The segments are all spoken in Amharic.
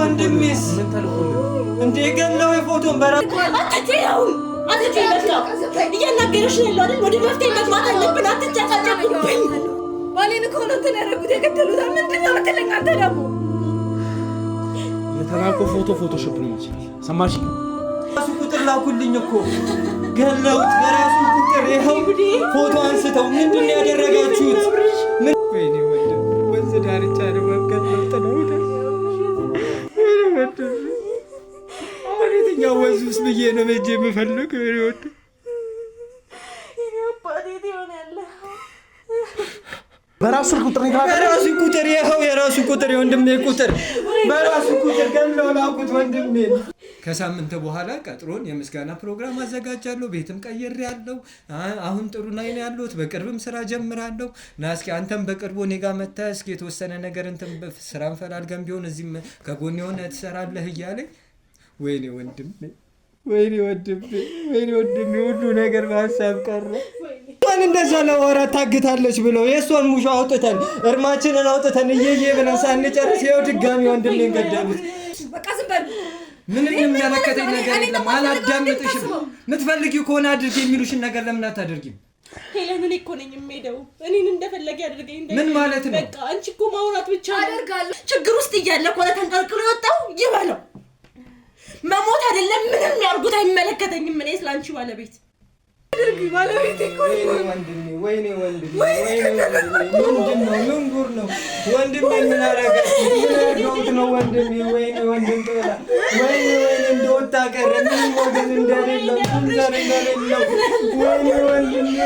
ወንድሜስ ምን ተልኮል እንዴ ገለው የፎቶን በራ አትቴው እያናገረሽ ነው አይደል? ወደ መፍትሄ መግባት አለብን። አትጨቃጨቁብኝ። ባሌን እኮ ነው እንትን ያደረጉት የገደሉት። ምንድን ነው የምትለኝ አንተ ደግሞ? የተላከ ፎቶሾፕ ነው ይችላል። ሰማሽ? ራሱ ቁጥር ላኩልኝ እኮ ገለውት በራሱ ቁጥር ይሄው ፎቶ አንስተው ምንድን ነው ያደረጋችሁት? ምን ወይኔ ወንድም ወንዝ ዳርቻ ነው ወገለው ተነውታ አሁን የትኛው ወንዝ ውስጥ ብዬ ነው መሄድ የምፈልገው? ይወድ በራሱ ቁጥር ነው በራሱ ቁጥር ይሄው የራሱ ቁጥር የወንድሜ ቁጥር በራሱ ቁጥር ገለው ላኩት ወንድሜ። ከሳምንት በኋላ ቀጥሮን የምስጋና ፕሮግራም አዘጋጃለሁ። ቤትም ቀይሬያለሁ። አሁን ጥሩ ላይ ነው ያለሁት። በቅርብም ስራ ጀምራለሁ። ና እስኪ አንተም በቅርቡ እኔ ጋር መተህ እስኪ የተወሰነ ነገር እንትን ስራ እንፈላልገን ቢሆን እዚህም ከጎን የሆነ ትሰራለህ እያለኝ ወይኔ ወንድሜ ወይኔ ወንድሜ ወይኔ ወንድሜ ሁሉ ነገር በሀሳብ ቀረ። ማን እንደዛ ለወራት ታግታለች ብለው የእሷን ሙሾ አውጥተን እርማችንን አውጥተን እየየ ብለን ሳንጨርስ ይኸው ድጋሚ ወንድሜን ገደሉት። በቃ ዝም በል። ምንም የሚያመከተኝ ነገር የለም። አላዳምጥሽም። የምትፈልጊው ከሆነ አድርጊ የሚሉሽን ነገር ለምን አታደርጊም? ሄለን እኔ እኮ ነኝ የምሄደው። እኔን እንደፈለገ ያድርገኝ። ምን ማለት ነው? በቃ አንቺ እኮ ማውራት ብቻ አደርጋለሁ። ችግር ውስጥ እያለ እኮ ተንቀልቅሎ የወጣው ይበለው። መሞት አይደለም ምንም ያርጉት አይመለከተኝም። እኔ ስላንቺ ባለቤት አድርጊ ባለቤት እኮ ወንድሜ ወይኔ ወንድሜ ወይኔ ወንድሜ ምንድነው? ምን ጉር ነው ወንድሜ? ምን አረጋት? ምን አርገውት ነው ወንድሜ? ወይኔ ወንድም ተላ ወይኔ ወይኔ እንደወጣ ቀረ። ምን ወገን እንደሌለው ምን ዘር እንደሌለው ወይኔ ወንድሜ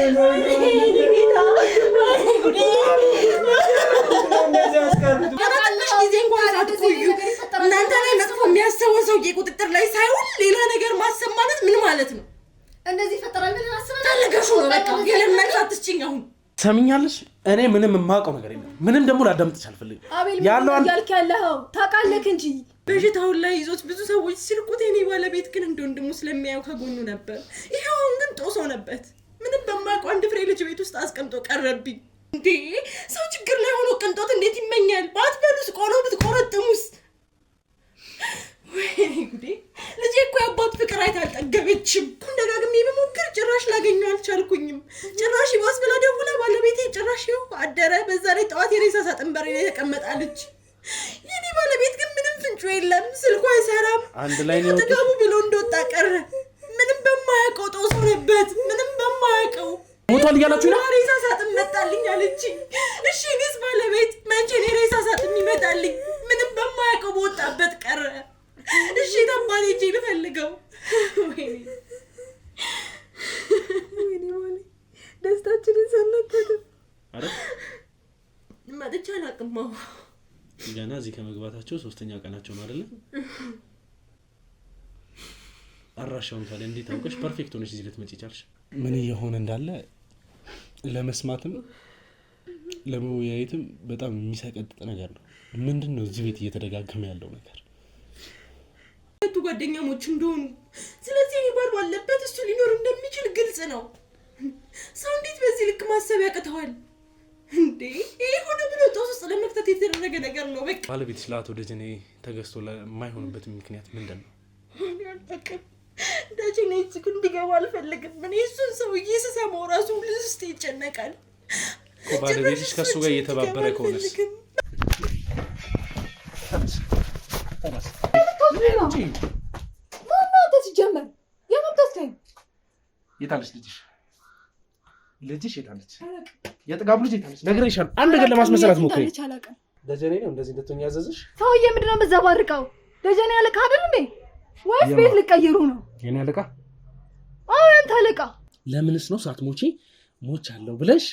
እናንተ ላይ መጥፎ የሚያስበው ሰውዬ ቁጥጥር ላይ ሳይሆን ሌላ ነገር ማሰብ ማለት ምን ማለት ነው? እንደዚህ ፈጠራል ብለን አስበን ታለገሹ ነው። በቃ የለም መልስ አትስጪኝ። አሁን ሰሚኛለሽ? እኔ ምንም የማውቀው ነገር የለም። ምንም ደግሞ ላዳምጥሽ አልፈልግም። ያለው ያልክ ያለው ታውቃለህ እንጂ በሽታውን ላይ ይዞት ብዙ ሰዎች ሲልቁት የኔ ባለቤት ግን እንደ ወንድሙ ስለሚያየው ከጎኑ ነበር። ይሄው አሁን ግን ጦስ ሆነበት። ምንም በማውቀው አንድ ፍሬ ልጅ ቤት ውስጥ አስቀምጦ ቀረብኝ። እንዴ ሰው ችግር ላይ ሆኖ ቅንጦት እንዴት ይመኛል? ባትበሉስ ቆሎ ብትቆረጥሙስ? ወይኔ ጉዴ! ልጄ እኮ የአባት ፍቅር አይታ አልጠገበችም። ደጋግሜ በሞክር ጭራሽ ላገኘው አልቻልኩኝም። ጭራሽ ይባስ ብላ ደውላ ባለቤቴ ጭራሽ ይኸው አደረ። በዛ ላይ ጠዋት የሬሳ ሳጥን በር ላይ ተቀመጣለች። የኔ ባለቤት ግን ምንም ፍንጩ የለም። ስልኩ አይሰራም። አንድ ላይ ነው ተጋቡ ብሎ እንደወጣ ቀረ። ምንም በማያውቀው ጦስ ሆነበት። ምንም በማያውቀው ሞቷል እያላችሁ ነው? ሬሳ ሳጥን መጣልኝ አለችኝ። እሺ እኔስ ባለቤት መቼ ነው ሬሳ ሳጥን ይመጣልኝ? ምንም በማያውቀው በወጣበት ቀረ። እሺ ታባኔ እጄ ልፈልገው። ወይኔ ወይኔ ወይኔ ደስታችንን ሰነከተ። አረ መጥቻ አላቅም። ገና እዚህ ከመግባታቸው 3ኛ ቀናቸው ነው አይደለ? አራሻውን ታዲያ እንዴት አውቀሽ ፐርፌክት ሆነሽ እዚህ ልትመጪ ቻልሽ? ምን እየሆነ እንዳለ ለመስማትም ለመወያየትም በጣም የሚሰቀጥጥ ነገር ነው። ምንድነው እዚህ ቤት እየተደጋገመ ያለው ነገር? ሁለቱ ጓደኛሞች እንደሆኑ ስለዚህ ይባል ባለበት እሱ ሊኖር እንደሚችል ግልጽ ነው። ሰው እንዴት በዚህ ልክ ማሰብ ያቅተዋል እንዴ? ይሄ ሆነ ብሎ ጦስ ውስጥ ለመክተት የተደረገ ነገር ነው። በቃ ባለቤትሽ ለአቶ ደጀኔ ተገዝቶ ለማይሆንበት ምክንያት ምንድን ነው? ደጀኔ እዚህ እንዲገባ አልፈልግም። እኔ እሱን ሰውዬ ስሰማው ራሱ ልስጥ ይጨነቃል። ባለቤትሽ ከእሱ ጋር እየተባበረ ከሆነስ? ሲጀመር የመምተስከኝ የታለች ልጅሽ? ልጅሽ የታለች? የጥጋቡ ልጅ የታለች? ነግሬሻለሁ። አንድ ነገር ለማስመሰላት ሞክሪ። ደጀኔ ነው እንደዚህ እንድትሆኝ ያዘዝሽ? ሰውዬ ምንድነው የምትዘባርቀው? ደጀኔ አለቃ አይደል እንዴ? ወይስ ቤት ልቀይሩ ነው? የኔ አለቃ? አዎ ያንተ አለቃ። ለምንስ ነው ሳትሞቺ ሞቻለሁ ብለሽ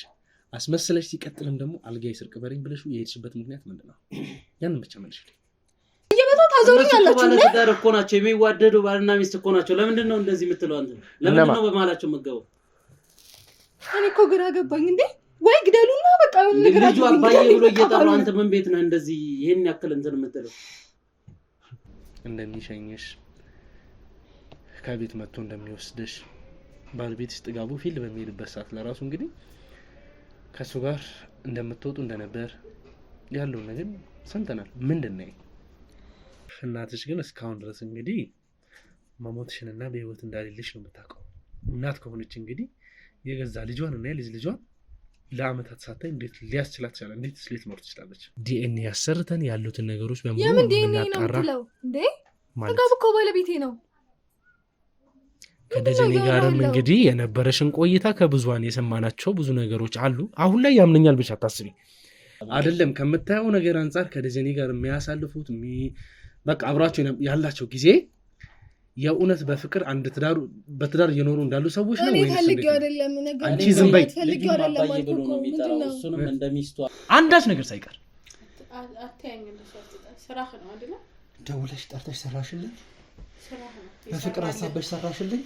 አስመስለሽ ሲቀጥልም ደግሞ አልጋይ ስርቅ በረኝ ብለሽ የሄድሽበት ምክንያት ምንድነው? ያንን ብቻ መልሽልኝ። እየበታው ታዘሩኛላችሁ ነው? ባለ እኮ ናቸው የሚዋደዱ ባልና ሚስት እኮ ናቸው። ለምንድን ነው እንደዚህ የምትለው አንተ? ለምንድን ነው በመሃላቸው መገባው? እኔ እኮ ግራ ገባኝ። እንዴ ወይ ግደሉና በቃ ነገር ልጁ አባዬ ብሎ እየጠራው አንተ ምን ቤት ነህ እንደዚህ ይሄን ያክል እንትን የምትለው? እንደሚሸኝሽ ከቤት መጥቶ እንደሚወስድሽ ባለቤትሽ ጥጋቡ ፊልድ በሚሄድበት ሰዓት ለራሱ እንግዲህ ከሱ ጋር እንደምትወጡ እንደነበር ያለው ነገር ሰምተናል። ምንድነው? እናትሽ ግን እስካሁን ድረስ እንግዲህ መሞትሽንና በህይወት እንዳሌለሽ ነው የምታውቀው። እናት ከሆነች እንግዲህ የገዛ ልጇን እና የልጅ ልጇን ለአመታት ሳታይ እንዴት ሊያስችላት ይችላል? እንዴት ስሌት ኖር ትችላለች? ዲኤንኤ ያሰርተን ያሉትን ነገሮች በሙሉ የምን ዲኤንኤ ነው የምትለው እንዴ? ጥጋቡ እኮ ባለቤቴ ነው። ከደጀኔ ጋርም እንግዲህ የነበረሽን ቆይታ ከብዙዋን የሰማናቸው ብዙ ነገሮች አሉ። አሁን ላይ ያምነኛል ብቻ አታስቢ። አይደለም ከምታየው ነገር አንጻር ከደጀኔ ጋር የሚያሳልፉት በቃ አብራቸው ያላቸው ጊዜ የእውነት በፍቅር አንድ በትዳር እየኖሩ እንዳሉ ሰዎች ነው ወይስ ፈልጌው አይደለም? ነገር አንቺ ዝም በይ። ፈልጌው አይደለም ማለት ነው። እሱንም እንደሚስቷ አንዳች ነገር ሳይቀር አታየኝ ስራህ ነው አይደል? ደውለሽ ጠርተሽ ሰራሽልኝ፣ በፍቅር ሀሳብሽ ሰራሽልኝ።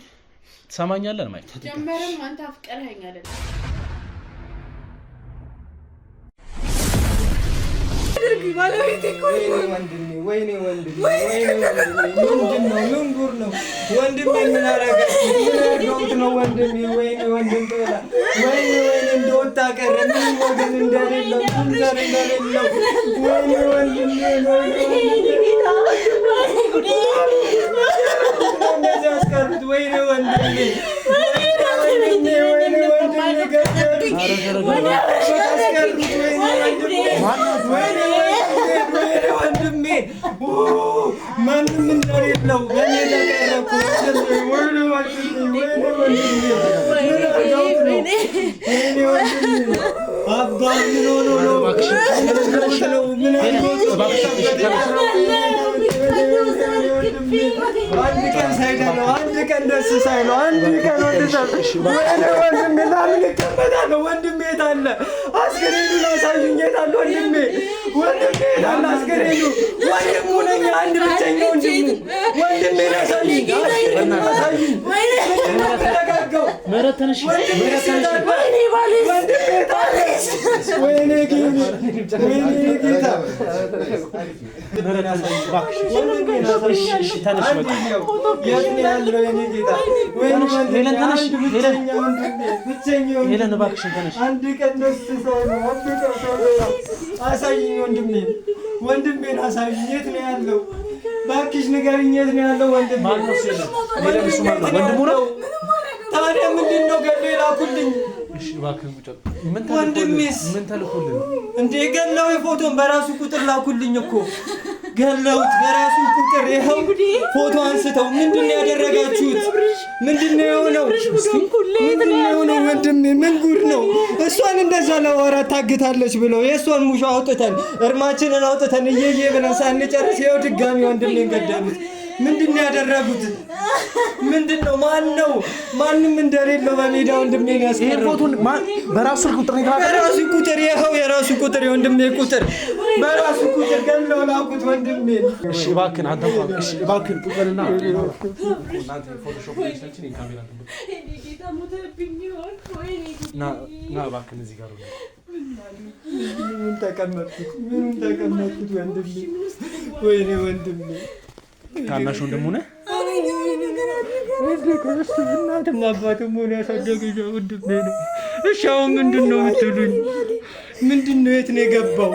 ትሰማኛለህ ማይ ጀመረም አንተ አፍቀረኸኝ አይደል? ባለቤቴ እኮ ወንድሜ ወይኔ ወንድሜ ምንድነው? ምን ጉር ነው ወንድሜ? ምን አደረገች? ምን አድርገውት ነው ወንድሜ? ወይኔ ወንድም ጥላ ወይኔ እንደወጣ ቀረ። ምን ወገን እንደሌለው ዘር እንደሌለው ወይኔ ወንድሜ እንደዚህ አስቀሩት። ወይኔ ወንድሜ ማንም እንደሌለው በእኔ ተቀረኩ። አባ ምን ሆኖ ነው? አንድ ቀን ሳይደለው አንድ ቀን ደስ ሳይለው አንድ ቀን ወንድሜ ለምን እቀመጣለሁ? ወንድሜ የት አለ? አስክሬኑን አሳዩኝ። የት አለ ወንድሜ? ወንድሜ የት አለ አስክሬኑ? ወንድሙ ነኝ አንድ ብቸኛ ወንድሙ። ወንድሜ አሳዩኝ። አስክሬኑን አሳዩኝ። ተረጋጋው። ምህረት ተነሽ። ወንድሜ የት አለ? ወንድሜ የት አለ? ወይኔ ጌታ ወይኔ ጌታ አሳይኝ ወንድሜን፣ ወንድሜን አሳይኝ። የት ነው ያለው? እባክሽ ንገሪኝ፣ የት ነው ያለው ወንድሜ? ወንድሙ ነው። ታዲያ ምንድን ነው ገድለው የላኩልኝ? ወንድሜስ ምን ተልኩልኝ እንዴ? ገለው የፎቶን በራሱ ቁጥር ላኩልኝ እኮ ገለውት በራሱ ቁጥር። ይኸው ፎቶ አንስተው ምንድን ነው ያደረጋችሁት? ምንድን ነው የሆነው? ምንድን ነው የሆነው? ወንድሜ ምን ጉድ ነው? እሷን እንደዛ ለወራት ታግታለች ብለው የእሷን ሙሾ አውጥተን እርማችንን አውጥተን እየየ ብለን ሳንጨርስ ይኸው ድጋሚ ወንድሜን ገደሉት። ምንድን ነው ያደረጉት? ምንድን ነው? ማን ነው? ማንም እንደሌለው በሜዳ ወንድሜን ያስቀረው። ፎቶን በራሱ ቁጥር ነው በራሱ ቁጥር። ይኸው የራሱ ቁጥር የወንድሜ ቁጥር በራሱ ቁጥር ገለው ላኩት ወንድሜን። እሺ እባክህን አንተ እሺ እባክህን ቁጥርና እናንተ ፎቶሾፕ ሊሰችን የካሜራ ተብሎ ና እባክህን እዚህ ጋር ነው። ምን ተቀመጥኩት ወንድሜ? ወይኔ ወንድሜ ታናሽ ወንድሙ ነህ? እናትም አባትም ሆነ ያሳደገኝ ወንድሜ ነው። እሺ አሁን ምንድን ነው የምትሉኝ? ምንድን ነው? የት ነው የገባው?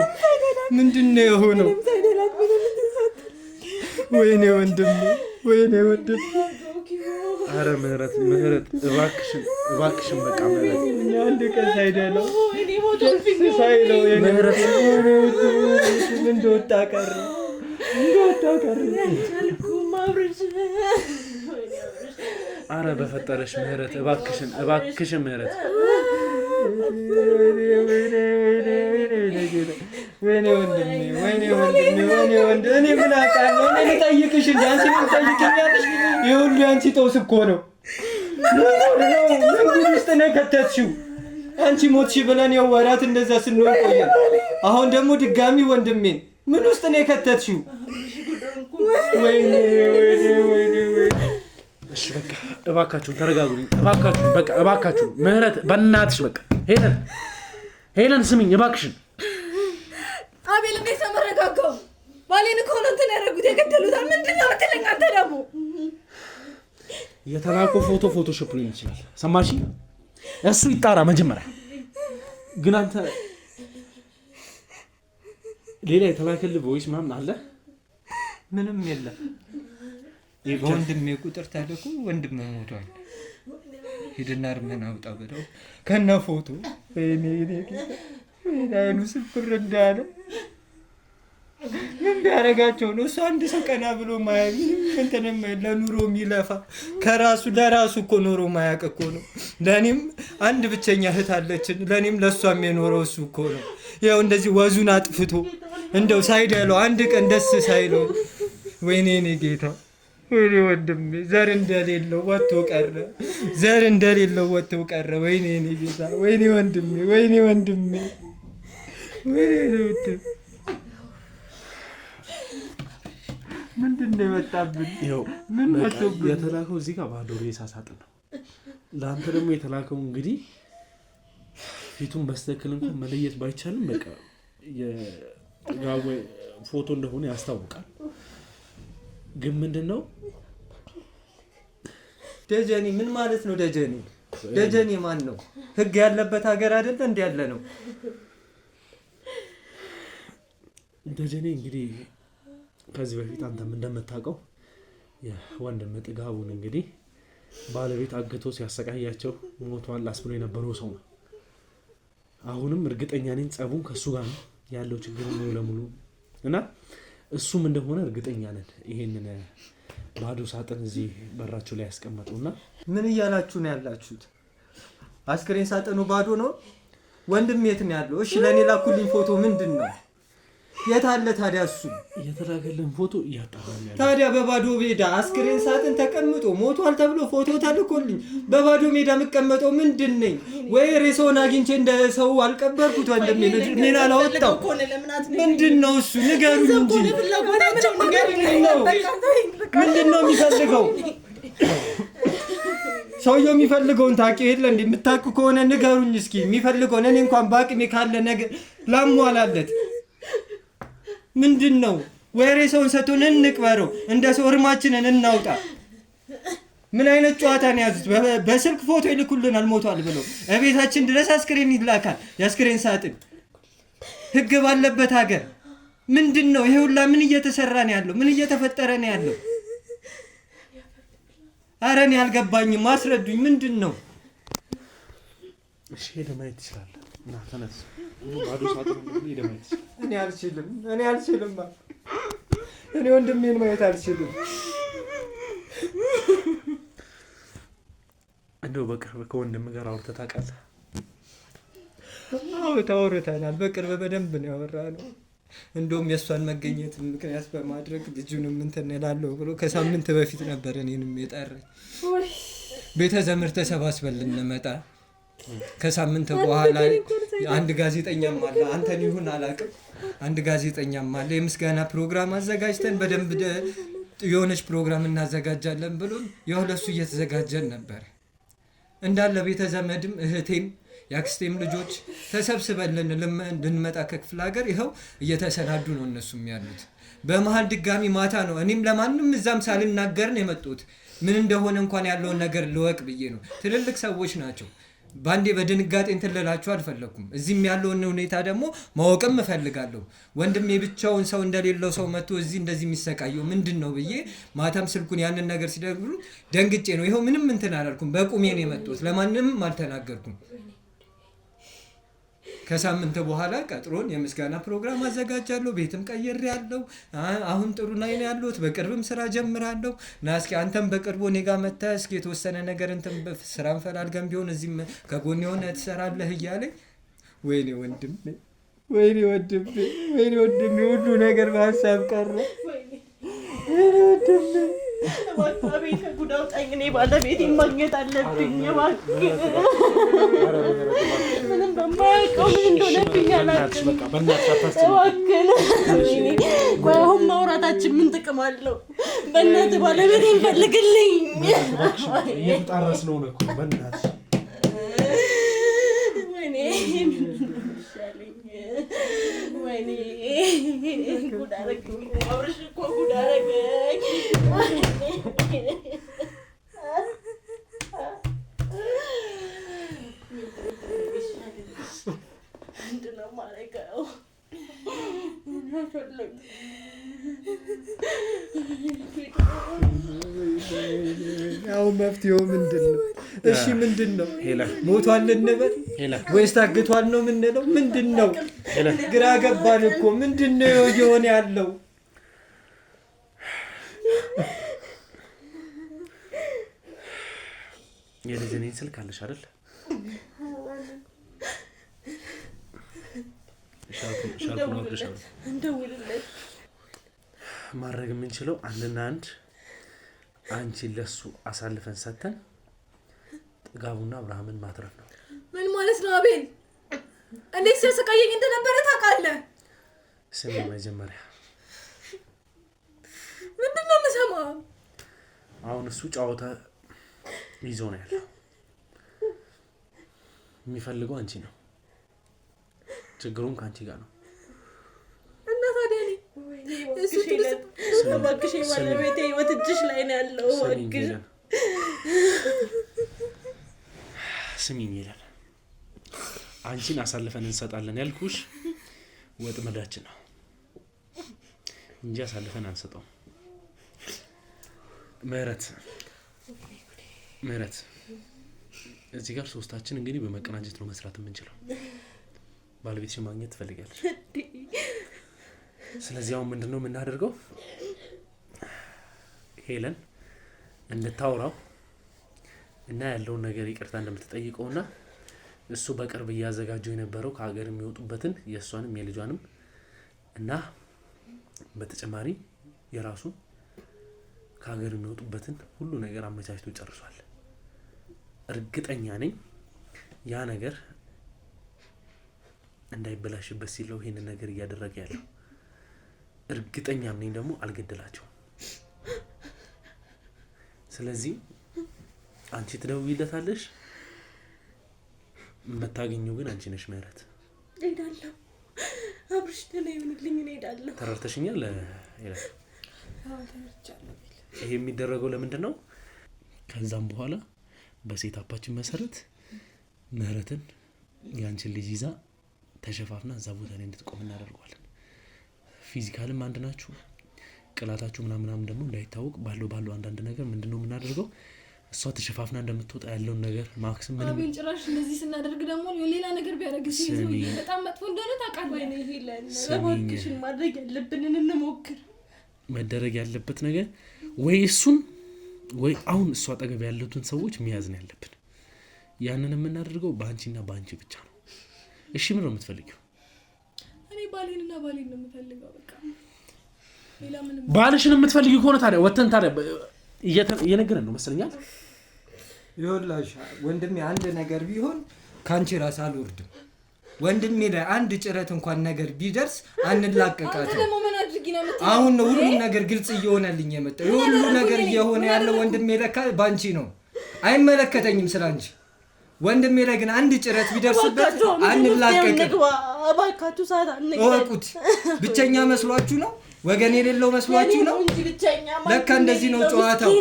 ምንድን ነው የሆነው? ወይኔ ወንድሜ ወይኔ ወንድሜ። ኧረ ምህረት እባክሽን በቃ ምህረት አንድ ቀን ሳይደለው ሳይለው ምህረት እንደወጣ ቀረ። አረ በፈጠረሽ ምህረት እባክሽን ምህረት ወይኔ ወንድሜ እኔ ምን አውቃለሁ? እኔ ልጠይቅሽ እንጂ አንቺ ምን ትጠይቅኛለሽ? ይህ ሁሉ የአንቺ ጦስ እኮ ነው። ምን ጉድ ውስጥ ነው የከተትሽው? አንቺ ሞትሽ ብለን የው ወራት እንደዛ ስንሆን ቆየን። አሁን ደግሞ ድጋሚ ወንድሜን ምን ውስጥ ነው የከተትሽው? ወይኔ እሺ በቃ እባካችሁን ተረጋጉልኝ። እባካችሁን ምህረት በእናትሽ በቃ ሄለን ስሚኝ እባክሽን። አቤል እንዴት ነው የምረጋጋው? ባሌን እኮ ነው እንትን ያደረጉት የገደሉት። ምንድን ነው የምትለኝ አንተ ደግሞ? የተላከው ፎቶሾፕ ሊሆን ይችላል። ሰማሽ? እሱ ይጣራ መጀመሪያ። ግን አንተ ሌላ የተላከልህ ቮይስ ምናምን አለ? ምንም የለም። በወንድሜ ቁጥር ታልኩ ወንድም ሞቷል ሂድና እርምህን አውጣ ብለው ከነ ፎቶ ወይኔ አይኑ ስፍር እንዳለ ምን ቢያደርጋቸው ነው? እሱ አንድ ሰው ቀና ብሎ ማያይ ምንም ለኑሮ የሚለፋ ከራሱ ለራሱ እኮ ኖሮ ማያውቅ እኮ ነው። ለእኔም አንድ ብቸኛ እህት አለችን። ለእኔም ለእሷም የኖረው እሱ እኮ ነው። ያው እንደዚህ ወዙን አጥፍቶ እንደው ሳይደለው አንድ ቀን ደስ ሳይለው ወይኔ እኔ ጌታ ወይኔ ወንድሜ ዘር እንደሌለው ወጥቶ ቀረ። ዘር እንደሌለው ወጥቶ ቀረ። ወይኔ እኔ ጌታ ወይኔ ወንድሜ ወይኔ ወንድሜ ወይኔ ወንድሜ ምንድነው የመጣብን? ይኸው ምን መጥቶብን? የተላከው እዚህ ጋር ባዶ ሬሳ ሳጥን ነው። ለአንተ ደግሞ የተላከው እንግዲህ ፊቱን በስተክል እንኳን መለየት ባይቻልም በቃ የጋዌ ፎቶ እንደሆነ ያስታውቃል። ግን ምንድነው ደጀኔ ምን ማለት ነው? ደጀኔ ማን ነው? ህግ ያለበት ሀገር አይደለ እንዴ ያለ ነው? ደጀኔ እንግዲህ ከዚህ በፊት አንተም እንደምታውቀው የወንድም ጥጋቡን እንግዲህ ባለቤት አግቶ ሲያሰቃያቸው ሞቷል አስብሎ የነበረው ሰው ነው። አሁንም እርግጠኛ ነኝ ጸቡን ከሱ ጋር ነው ያለው ችግሩ ሙሉ ለሙሉ እና እሱም እንደሆነ እርግጠኛ ነን። ይሄንን ባዶ ሳጥን እዚህ በራቸው ላይ ያስቀመጡና ምን እያላችሁ ነው ያላችሁት? አስክሬን ሳጥኑ ባዶ ነው? ወንድም የት ነው ያለው? እሺ ለኔ ላኩልኝ ፎቶ ምንድን ነው? የት አለ ታዲያ? እሱ የተላከልን ፎቶ እያጣራን ያለው ታዲያ በባዶ ሜዳ አስክሬን ሳጥን ተቀምጦ ሞቷል ተብሎ ፎቶ ተልኮልኝ በባዶ ሜዳ የምቀመጠው ምንድን ነኝ? ወይ ሬሳውን አግኝቼ እንደ ሰው አልቀበርኩት ወንድሜ ምን አላወጣው? ምንድን ነው እሱ? ንገሩኝ እንጂ ምንድን ነው የሚፈልገው? ሰውየው የሚፈልገውን ታውቂው የለ እንዴ? የምታውቁ ከሆነ ንገሩኝ እስኪ የሚፈልገውን። እኔ እንኳን በአቅሜ ካለ ነገር ላሟላለት። ምንድን ነው? ወይ ሬሳውን ሰጥቶን እንቅበረው፣ እንደ ሰው እርማችንን እናውጣ። ምን አይነት ጨዋታ ነው ያዙት? በስልክ ፎቶ ይልኩልናል ሞቷል ብለው እቤታችን ድረስ አስክሬን ይላካል። የአስክሬን ሳጥን ህግ ባለበት ሀገር ምንድን ነው ይሄ ሁላ? ምን እየተሰራ ነው ያለው? ምን እየተፈጠረ ነው ያለው? ኧረ እኔ አልገባኝም፣ አስረዱኝ። ምንድን ነው? እሺ ሄደህ ማየት ትችላለህ። እና ተነስ ባዶ ሳጥን ሄደህ ማየት ትችላለህ። እኔ አልችልም። እኔ ወንድሜን ማየት አልችልም። እንደው በቅርብ ከወንድም ጋር አውርተህ ታውቃለህ? አዎ ተወርተናል። በቅርብ በደንብ ነው ያወራነው። እንደውም የእሷን መገኘት ምክንያት በማድረግ ልጁንም እንትን እላለሁ ብሎ ከሳምንት በፊት ነበር እኔንም የጠራኝ። ቤተ ዘመድ ተሰባስበን ልንመጣ ከሳምንት በኋላ አንድ ጋዜጠኛም አለ፣ አንተን ይሁን አላውቅም፣ አንድ ጋዜጠኛም አለ። የምስጋና ፕሮግራም አዘጋጅተን በደንብ የሆነች ፕሮግራም እናዘጋጃለን ብሎ የሁለቱ እየተዘጋጀን ነበር። እንዳለ ቤተ ዘመድም እህቴም የአክስቴም ልጆች ተሰብስበን ልንመጣ ከክፍለ ሀገር ይኸው እየተሰናዱ ነው እነሱም ያሉት። በመሀል ድጋሚ ማታ ነው እኔም ለማንም እዛም ሳልናገር ነው የመጡት። ምን እንደሆነ እንኳን ያለውን ነገር ልወቅ ብዬ ነው። ትልልቅ ሰዎች ናቸው። ባንዴ በድንጋጤ እንትን ልላችሁ አልፈለኩም። እዚህም ያለውን ሁኔታ ደግሞ ማወቅም እፈልጋለሁ። ወንድሜ ብቻውን ሰው እንደሌለው ሰው መጥቶ እዚህ እንደዚህ የሚሰቃየው ምንድን ነው ብዬ ማታም ስልኩን ያንን ነገር ሲደግሩ ደንግጬ ነው። ይኸው ምንም እንትን አላልኩም። በቁሜ ነው የመጡት። ለማንም አልተናገርኩም። ከሳምንት በኋላ ቀጥሮን የምስጋና ፕሮግራም አዘጋጃለሁ። ቤትም ቀይሬያለሁ። አሁን ጥሩ ላይ ነው ያለሁት። በቅርብም ስራ ጀምራለሁ። እና እስኪ አንተም በቅርቡ እኔ ጋር መተህ እስኪ የተወሰነ ነገር እንትን ስራ እንፈላልገን ቢሆን እዚህም ከጎን የሆነ ትሰራለህ እያለኝ ወይኔ ወንድሜ ሁሉ ነገር በሀሳብ ቀረ። ወይኔ ወንድሜ ቤት ጉድ አውጣኝ። እኔ ባለቤቴን ማግኘት አለብኝ። ምንም በማያውቀው ምን እንደሆነብኝ አላውቅም። ቆይ አሁን ማውራታችን ምን ጥቅም አለው? በእናትህ ባለቤቴን ፈልግልኝ። እየተጣረስ ነው እኮ በእናትህ ወይኔ ጉድ አደረገኝ። አብርሽ እኮ ጉድ አደረገኝ። ምንድን ነው የማደርገው? አሁን መፍትሄው ምንድነው? እሺ ምንድነው? ሞቷል እንበል ወይስ ታግቷል ነው የምንለው? ምንድነው? ግራ ገባን እኮ ምንድነው እየሆነ ያለው? የልጅኔን ስልክ አለሽ አይደል? ማድረግ የምንችለው አንድና አንድ አንቺን ለሱ አሳልፈን ሰተን ጥጋቡና አብርሃምን ማትረፍ ነው። ምን ማለት ነው አቤል? እንዴት ሲያሰቃየኝ እንደነበረ ታውቃለህ? ስሚ መጀመሪያ ምንድነው የምሰማው? አሁን እሱ ጫወታ ይዞ ነው ያለው። የሚፈልገው አንቺ ነው። ችግሩን ካንቺ ጋር ነው። እና ታዲያ እሱ እባክሽ ባለቤቴ ህይወት እጅሽ ላይ ነው ያለው። እባክሽ ስሚኝ ይላል። አንቺን አሳልፈን እንሰጣለን ያልኩሽ ወጥመዳችን ነው እንጂ አሳልፈን አንሰጠው። ምህረት እዚህ ጋር ሶስታችን እንግዲህ በመቀናጀት ነው መስራት የምንችለው። ባለቤትሽን ማግኘት ትፈልጋለሽ። ስለዚህ አሁን ምንድነው የምናደርገው? ሄለን እንድታወራው እና ያለውን ነገር ይቅርታ እንደምትጠይቀውና እሱ በቅርብ እያዘጋጀው የነበረው ከሀገር የሚወጡበትን የእሷንም የልጇንም እና በተጨማሪ የራሱ ከሀገር የሚወጡበትን ሁሉ ነገር አመቻችቶ ጨርሷል። እርግጠኛ ነኝ ያ ነገር እንዳይበላሽበት ሲለው ይሄንን ነገር እያደረገ ያለው። እርግጠኛም ነኝ ደግሞ አልገደላቸውም። ስለዚህ አንቺ ትደውይለታለሽ። የምታገኘው ግን አንቺ ነሽ ምህረት። እሄዳለሁ አብርሽ ተለይልኝ እሄዳለሁ። ተረርተሽኛል ይላል። ይሄ የሚደረገው ለምንድን ነው? ከዛም በኋላ በሴት አፓችን መሰረት ምህረትን ያንቺን ልጅ ይዛ ተሸፋፍና እዛ ቦታ ላይ እንድትቆም እናደርገዋለን። ፊዚካልም አንድ ናችሁ። ቅላታችሁ ምናምን ደግሞ እንዳይታወቅ ባለው አንዳንድ ነገር ምንድነው የምናደርገው? እሷ ተሸፋፍና እንደምትወጣ ያለውን ነገር ማክስም ምንም አቤል ጭራሽ እንደዚህ ስናደርግ ደግሞ ሌላ ነገር ቢያደርግሽ በጣም መጥፎ እንደሆነ ታውቃለህ። ወይኔ ሄለን እባክሽን ማድረግ ያለብንን እንሞክር። መደረግ ያለበት ነገር ወይ እሱን ወይ አሁን እሷ አጠገብ ያሉትን ሰዎች መያዝ ነው ያለብን። ያንን የምናደርገው በአንቺና በአንቺ ብቻ ነው። እሺ ምን ነው የምትፈልጊው? እኔ ባሌን ነው የምፈልገው። በቃ ሌላ ምንም ባልሽን የምትፈልጊው ከሆነ ታዲያ ወተን ታዲያ እየነገረን ነው መስለኛል። ይኸውልሽ ወንድሜ አንድ ነገር ቢሆን ካንቺ ራስ አልወርድም። ወንድሜ ላይ አንድ ጭረት እንኳን ነገር ቢደርስ አንላቀቃትም። አሁን ነው ሁሉ ነገር ግልጽ እየሆነልኝ የመጣው። ሁሉ ነገር እየሆነ ያለው ወንድሜ ለካ ባንቺ ነው። አይመለከተኝም ስላንቺ። ወንድሜ ላይ ግን አንድ ጭረት ቢደርስበት አንላቀቅም። አባካቱ ሰዓት እወቁት። ብቸኛ መስሏችሁ ነው? ወገን የሌለው መስሏችሁ ነው? ለካ እንደዚህ ነው ጨዋታው።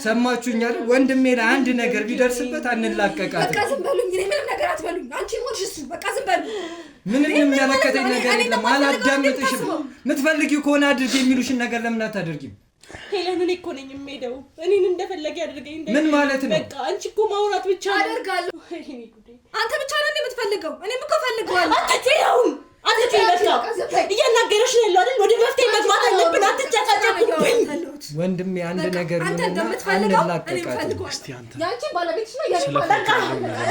ሰማችሁኝ አይደል? ወንድሜ ላይ አንድ ነገር ቢደርስበት አንላቀቃትም። በቃ ዝም በሉኝ። እኔ ምንም ነገር አትበሉኝ። አንቺ ሞልሽ እሱ በቃ ዝም በሉ። ምንም የሚያመለከተኝ ነገር የለም። አላዳምጥሽም። የምትፈልጊው ከሆነ አድርጊ። የሚሉሽን ነገር ለምን አታደርጊም? ሄለን እኔ እኮ ነኝ የምሄደው። እኔን እንደፈለገ ያድርገኝ። ምን ማለት ነው? በቃ አንቺ እኮ ማውራት ብቻ አደርጋለሁ። አንተ ብቻ ነው እንደምትፈልገው። እኔም እኮ ፈልገዋለሁ። አትቴውን እያናገረሽ ነው ያለው አይደል? ወደ መፍትሄ መግባት አለብን። አትጨቃጨቁብኝ። ወንድሜ አንድ ነገር ይሁንና አንላቀቃትም። እስቲ አንተ ያንቺ ባለቤትሽ ነው ያለው። በቃ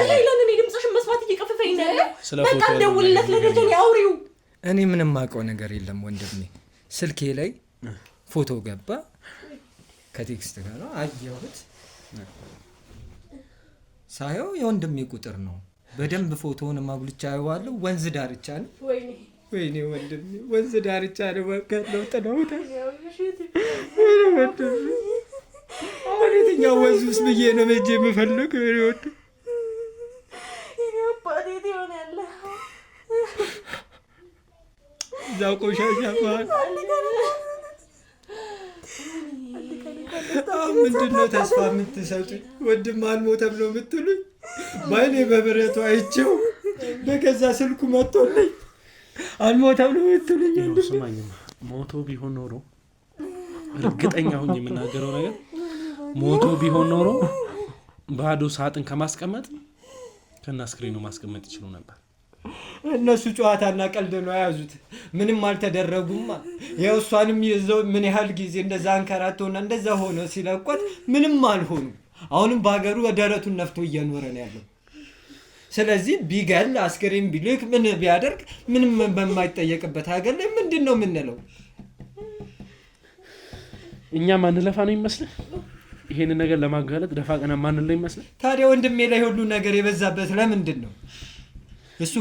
ሄለን እኔ ድምፅሽን መስማት እየቀፈፈኝ ነው ያለው። በቃ ደውልለት ለደጀን ያውሪው። እኔ ምንም ማውቀው ነገር የለም ወንድሜ። ስልኬ ላይ ፎቶ ገባ ከቴክስት ጋር ነው አየሁት። ሳየው የወንድሜ ቁጥር ነው። በደንብ ፎቶውን ማጉልቻ አየዋለሁ። ወንዝ ዳርቻ ነው። ወይኔ ወንድሜ ወንዝ ዳርቻ ነው። ወከለው ተናውታ አሁን የትኛው ወንዝ ውስጥ ብዬ ነው መቼ የምፈልገው? ይወድ አባቴ ይሆናል እዛው ቆሻሻ ማለት ምንድነው ተስፋ የምትሰጡኝ? ወንድም አልሞተም ነው የምትሉኝ? ባይኔ በብረቱ አይቼው በገዛ ስልኩ መጥቶልኝ አልሞተም ነው የምትሉኝ? ሞቶ ቢሆን ኖሮ እርግጠኛ ሆኜ የምናገረው ነገር ሞቶ ቢሆን ኖሮ ባዶ ሳጥን ከማስቀመጥ ከናስክሬኑ ማስቀመጥ ይችሉ ነበር። እነሱ ጨዋታና ቀልድ ነው የያዙት። ምንም አልተደረጉም። ያው እሷንም ይዘው ምን ያህል ጊዜ እንደዛ አንከራተውና እንደዛ ሆነ ሲለቆት ምንም አልሆኑ። አሁንም በሀገሩ ደረቱን ነፍቶ እየኖረ ነው ያለው። ስለዚህ ቢገል አስክሬን ቢልክ ምን ቢያደርግ ምንም በማይጠየቅበት ሀገር ላይ ምንድን ነው የምንለው? እኛ ማንለፋ ነው ይመስል ይሄንን ነገር ለማጋለጥ ደፋ ቀና ማንለው ይመስል። ታዲያ ወንድሜ ላይ ሁሉ ነገር የበዛበት ለምንድን ነው? እሱ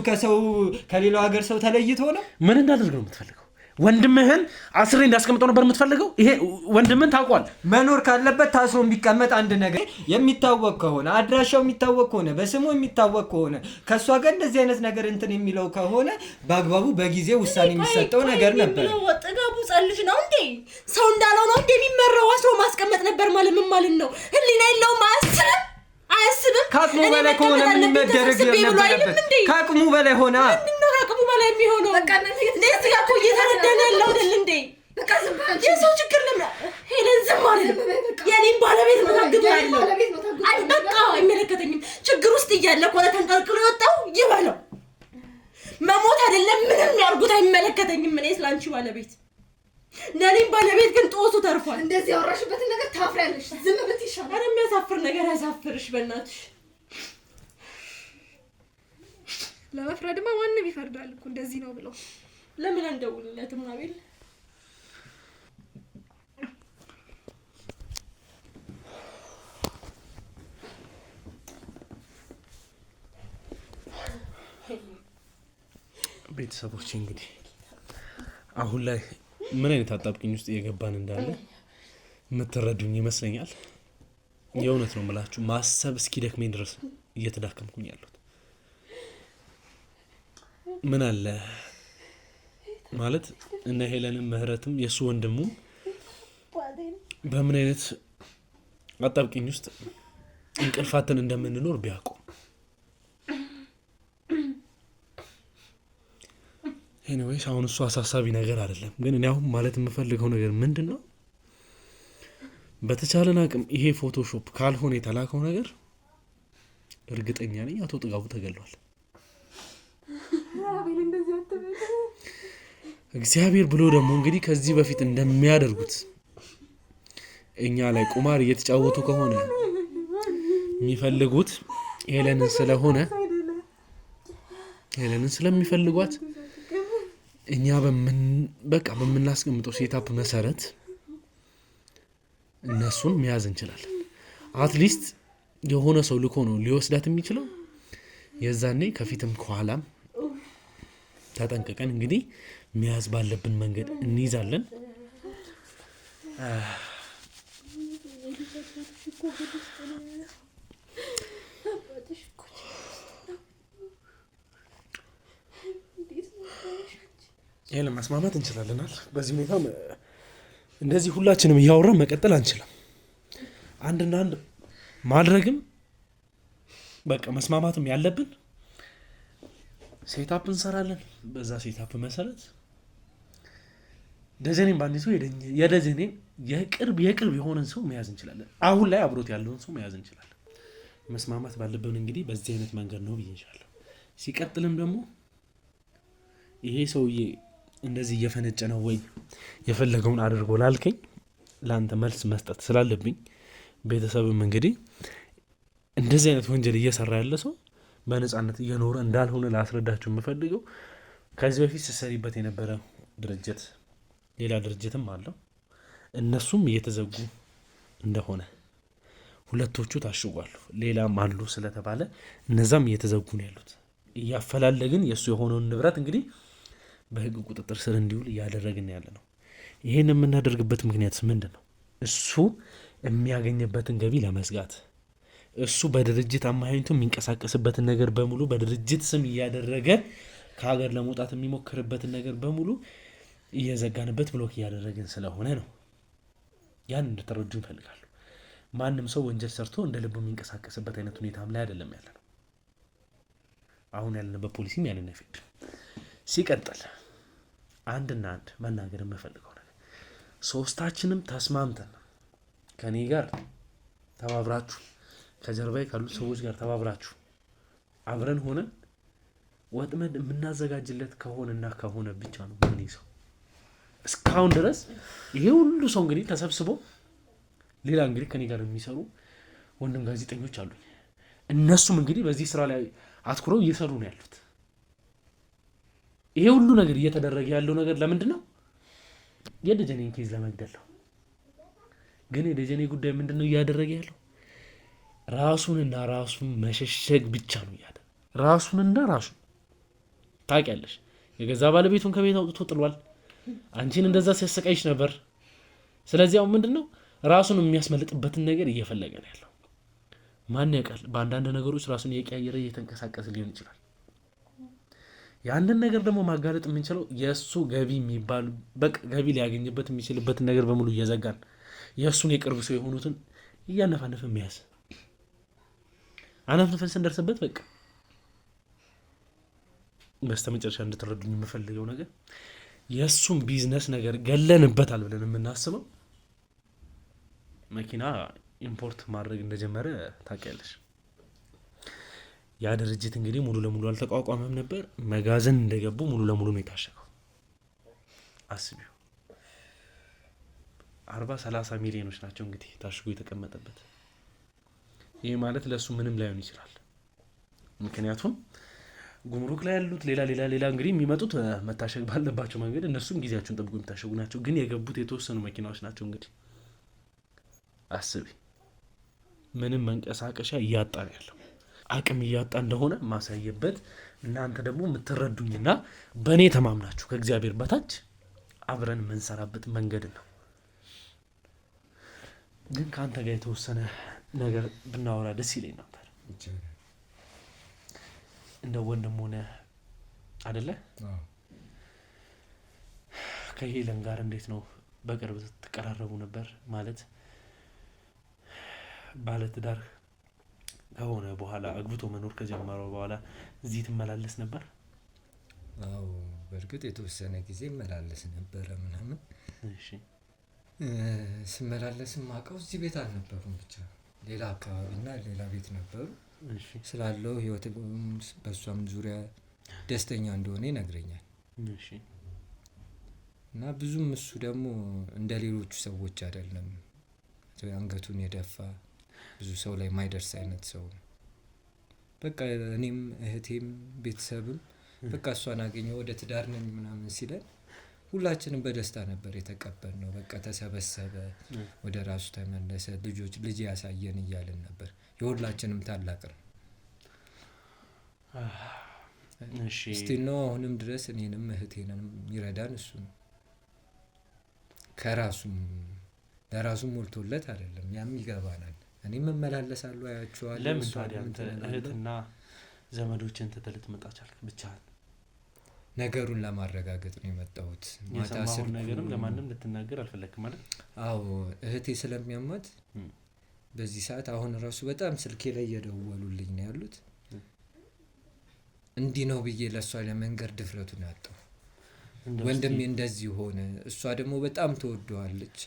ከሌላው ሀገር ሰው ተለይቶ ነው? ምን እንዳደርግ ነው የምትፈልገው? ወንድምህን አስሬ እንዳስቀምጠው ነበር የምትፈልገው? ይሄ ወንድምህን ታውቋል። መኖር ካለበት ታስሮ ቢቀመጥ አንድ ነገር የሚታወቅ ከሆነ አድራሻው የሚታወቅ ከሆነ በስሙ የሚታወቅ ከሆነ ከሷ ጋር እንደዚህ አይነት ነገር እንትን የሚለው ከሆነ በአግባቡ በጊዜ ውሳኔ የሚሰጠው ነገር ነበር። ጥጋቡ ጸልጅ ነው እንዴ? ሰው እንዳለው ነው እንዴ የሚመራው? አስሮ ማስቀመጥ ነበር ማለት ምን ማለት ነው? ህሊና የለውም። አያስብም። ከአቅሙ በላይ ከሆነ ምን መደረግ የነበረበት? ከአቅሙ በላይ ሆነ። ምንድነው ከአቅሙ በላይ የሚሆነው? በቃ እንደዚህ ጋር እኮ እየተረዳን ያለው አይደል እንዴ? በቃ ዝም በል። የሰው ችግር ለምን ሄለን ዝም አለ? የኔን ባለቤት ነው ታግቶ ያለው። አይ በቃ አይመለከተኝም። ችግር ውስጥ እያለ እኮ ተንቀልቅሎ የወጣው ይበለው። መሞት አይደለም ምንም ያርጉት አይመለከተኝም። እኔ ስላንቺ ባለቤት ለኔም ባለቤት ግን ጦሱ ተርፏል። እንደዚህ ያወራሽበትን ነገር ታፍሪያለሽ። ዝም ብትይ ይሻላል። አረ የሚያሳፍር ነገር ያሳፍርሽ በእናትሽ። ለመፍረድማ ማንም ይፈርዳል እኮ እንደዚህ ነው ብለው። ለምን እንደውልለትም አቤል ቤተሰቦች እንግዲህ አሁን ላይ ምን አይነት አጣብቂኝ ውስጥ እየገባን እንዳለ የምትረዱኝ ይመስለኛል። የእውነት ነው የምላችሁ። ማሰብ እስኪደክመኝ ድረስ እየተዳከምኩኝ ያለሁት ምን አለ ማለት እነ ሄለንም ምህረትም የእሱ ወንድሙ በምን አይነት አጣብቂኝ ውስጥ እንቅልፋትን እንደምንኖር ቢያውቁ። ኤኒዌይስ አሁን እሱ አሳሳቢ ነገር አይደለም። ግን እኔ አሁን ማለት የምፈልገው ነገር ምንድን ነው፣ በተቻለን አቅም ይሄ ፎቶሾፕ ካልሆነ የተላከው ነገር እርግጠኛ ነኝ አቶ ጥጋቡ ተገሏል። እግዚአብሔር ብሎ ደግሞ እንግዲህ ከዚህ በፊት እንደሚያደርጉት እኛ ላይ ቁማር እየተጫወቱ ከሆነ የሚፈልጉት ሄለንን ስለሆነ ሄለንን ስለሚፈልጓት እኛ በምናስቀምጠው ሴታፕ መሰረት እነሱን መያዝ እንችላለን። አትሊስት የሆነ ሰው ልኮ ነው ሊወስዳት የሚችለው። የዛኔ ከፊትም ከኋላም ተጠንቅቀን እንግዲህ መያዝ ባለብን መንገድ እንይዛለን። ይሄን ለማስማማት እንችላለናል። በዚህ ሁኔታ እንደዚህ ሁላችንም እያወራን መቀጠል አንችልም። አንድና አንድ ማድረግም በቃ መስማማትም ያለብን ሴታፕ እንሰራለን። በዛ ሴታፕ መሰረት ደጀኔን ባንዲቱ የደጀኔን የቅርብ የሆነን ሰው መያዝ እንችላለን። አሁን ላይ አብሮት ያለውን ሰው መያዝ እንችላለን። መስማማት ባለብን እንግዲህ በዚህ አይነት መንገድ ነው ብዬሻለሁ። ሲቀጥልም ደግሞ ይሄ ሰውዬ እንደዚህ እየፈነጨ ነው ወይ የፈለገውን አድርጎ ላልከኝ ለአንተ መልስ መስጠት ስላለብኝ ቤተሰብም እንግዲህ እንደዚህ አይነት ወንጀል እየሰራ ያለ ሰው በነፃነት እየኖረ እንዳልሆነ ላስረዳችሁ የምፈልገው ከዚህ በፊት ስትሰሪበት የነበረ ድርጅት ሌላ ድርጅትም አለው። እነሱም እየተዘጉ እንደሆነ ሁለቶቹ ታሽጓሉ፣ ሌላም አሉ ስለተባለ እነዛም እየተዘጉ ነው ያሉት። እያፈላለግን የእሱ የሆነውን ንብረት እንግዲህ በህግ ቁጥጥር ስር እንዲውል እያደረግን ያለ ነው። ይሄን የምናደርግበት ምክንያት ምንድን ነው? እሱ የሚያገኝበትን ገቢ ለመዝጋት፣ እሱ በድርጅት አማካኝቶ የሚንቀሳቀስበትን ነገር በሙሉ በድርጅት ስም እያደረገ ከሀገር ለመውጣት የሚሞክርበትን ነገር በሙሉ እየዘጋንበት ብሎክ እያደረግን ስለሆነ ነው። ያን እንድትረዱ እንፈልጋለሁ። ማንም ሰው ወንጀል ሰርቶ እንደ ልቡ የሚንቀሳቀስበት አይነት ሁኔታም ላይ አይደለም ያለ ነው። አሁን ያለንበት ፖሊሲም ያንን አይፈቅድም። ሲቀጥል አንድና አንድ መናገር የምፈልገው ነገር ሶስታችንም ተስማምተን ከኔ ጋር ተባብራችሁ ከጀርባዬ ካሉት ሰዎች ጋር ተባብራችሁ አብረን ሆነን ወጥመድ የምናዘጋጅለት ከሆነ ብቻ ነው ምን ይሰው እስካሁን ድረስ ይሄ ሁሉ ሰው እንግዲህ ተሰብስቦ ሌላ እንግዲህ ከኔ ጋር የሚሰሩ ወንድም ጋዜጠኞች አሉ። እነሱም እንግዲህ በዚህ ስራ ላይ አትኩረው እየሰሩ ነው ያሉት። ይሄ ሁሉ ነገር እየተደረገ ያለው ነገር ለምንድን ነው? የደጀኔን ኬዝ ለመግደል ነው። ግን የደጀኔ ጉዳይ ምንድን ነው እያደረገ ያለው? ራሱንና ራሱን መሸሸግ ብቻ ነው ያለው። ራሱንና ራሱን ታውቂያለሽ፣ የገዛ ባለቤቱን ከቤት አውጥቶ ጥሏል። አንቺን እንደዛ ሲያሰቃይሽ ነበር። ስለዚህ አሁን ምንድነው ራሱን የሚያስመልጥበትን ነገር እየፈለገ ነው ያለው። ማን ያውቃል፣ በአንዳንድ ነገሮች ራሱን እየቀያየረ እየተንቀሳቀሰ ሊሆን ይችላል። ያንን ነገር ደግሞ ማጋለጥ የምንችለው የእሱ ገቢ የሚባል በቃ ገቢ ሊያገኝበት የሚችልበትን ነገር በሙሉ እየዘጋን የእሱን የቅርብ ሰው የሆኑትን እያነፋነፈ የሚያዝ አነፍንፈን ስንደርስበት በቃ በስተመጨረሻ እንድትረዱኝ የምፈልገው ነገር የእሱን ቢዝነስ ነገር ገለንበታል ብለን የምናስበው መኪና ኢምፖርት ማድረግ እንደጀመረ ታውቂያለሽ። ያ ድርጅት እንግዲህ ሙሉ ለሙሉ አልተቋቋመም ነበር። መጋዘን እንደገቡ ሙሉ ለሙሉ ነው የታሸገው። አስቢው 40-30 ሚሊዮኖች ናቸው እንግዲህ ታሽጎ የተቀመጠበት። ይህ ማለት ለእሱ ምንም ላይሆን ይችላል። ምክንያቱም ጉምሩክ ላይ ያሉት ሌላ እንግዲህ የሚመጡት መታሸግ ባለባቸው መንገድ እነሱም ጊዜያቸውን ጠብቆ የሚታሸጉ ናቸው። ግን የገቡት የተወሰኑ መኪናዎች ናቸው። እንግዲህ አስቢ፣ ምንም መንቀሳቀሻ እያጣ ነው ያለው። አቅም እያጣ እንደሆነ ማሳየበት እናንተ ደግሞ የምትረዱኝና በእኔ ተማምናችሁ ከእግዚአብሔር በታች አብረን የምንሰራበት መንገድ ነው። ግን ከአንተ ጋር የተወሰነ ነገር ብናወራ ደስ ይለኝ ነበር። እንደ ወንድም ሆነ አይደለ? ከሄለን ጋር እንዴት ነው በቅርብ ትቀራረቡ ነበር? ማለት ባለትዳር ከሆነ በኋላ አግብቶ መኖር ከጀመረው በኋላ እዚህ ትመላለስ ነበር? አዎ በእርግጥ የተወሰነ ጊዜ እመላለስ ነበረ ምናምን። እሺ ስመላለስም አውቀው እዚህ ቤት አልነበሩም፣ ብቻ ሌላ አካባቢና ሌላ ቤት ነበሩ። እሺ ስላለው ህይወት በሷም ዙሪያ ደስተኛ እንደሆነ ይነግረኛል። እሺ እና ብዙም እሱ ደግሞ እንደ ሌሎቹ ሰዎች አይደለም፣ አንገቱን የደፋ ብዙ ሰው ላይ ማይደርስ አይነት ሰው ነው። በቃ እኔም እህቴም ቤተሰብም በቃ እሷን አገኘው ወደ ትዳር ነኝ ምናምን ሲለን ሁላችንም በደስታ ነበር የተቀበልነው። በቃ ተሰበሰበ፣ ወደ ራሱ ተመለሰ፣ ልጅ ያሳየን እያልን ነበር። የሁላችንም ታላቅ ነው። እሺ እስቲ ነው አሁንም ድረስ እኔንም እህቴንም ይረዳን እሱ ነው። ከራሱም ለራሱም ሞልቶለት አይደለም፣ ያም ይገባናል። እኔም እመላለሳለሁ፣ አያቸዋለሁ። ለምን ታዲያ አንተ እህትና ዘመዶችን ትተህ መጣ ቻልክ? ብቻህን? ነገሩን ለማረጋገጥ ነው የመጣሁት። የሰማሁን ነገርም ለማንም ልትናገር አልፈለግም ማለት? አዎ እህቴ ስለሚያማት በዚህ ሰዓት አሁን ራሱ በጣም ስልኬ ላይ እየደወሉልኝ ነው ያሉት። እንዲህ ነው ብዬ ለእሷ ለመንገር ድፍረቱን ያጣው። ወንድሜ እንደዚህ ሆነ፣ እሷ ደግሞ በጣም ትወደዋለች፣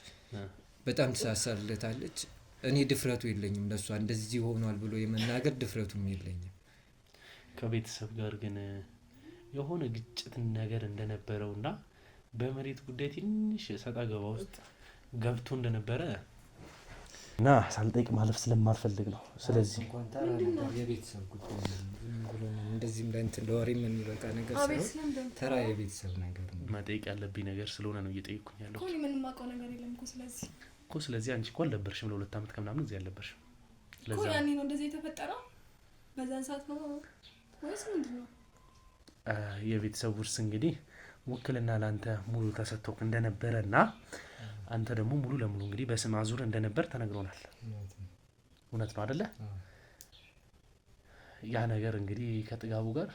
በጣም ትሳሳለታለች። እኔ ድፍረቱ የለኝም ለእሷ እንደዚህ ሆኗል ብሎ የመናገር ድፍረቱም የለኝም። ከቤተሰብ ጋር ግን የሆነ ግጭት ነገር እንደነበረውና በመሬት ጉዳይ ትንሽ ሰጣ ገባ ውስጥ ገብቶ እንደነበረ እና ሳልጠይቅ ማለፍ ስለማልፈልግ ነው። ስለዚህ እንኳን ተራ ነገር የቤተሰብ ጉዳይ ነው፣ እንደዚህም ላይ እንትን ለወሬ የሚበቃ ነገር ሳይሆን ተራ የቤተሰብ ነገር ነው። መጠየቅ ያለብኝ ነገር ስለሆነ ነው እየጠየቅኩኝ ያለው። እኮ ምንም የማውቀው ነገር የለም እኮ ስለዚህ አንቺ እኮ አልነበርሽም ለ2 ዓመት ከምናምን እዚህ አልነበርሽም። እኮ ያኔ ነው እንደዚህ የተፈጠረው? በዛን ሰዓት ነው ወይስ ምንድን ነው? የቤተሰብ ውርስ እንግዲህ ውክልና ለአንተ ሙሉ ተሰጥቶክ እንደነበረና አንተ ደግሞ ሙሉ ለሙሉ እንግዲህ በስም አዙር እንደነበር ተነግሮናል። እውነት ነው አይደለ? ያ ነገር እንግዲህ ከጥጋቡ ጋር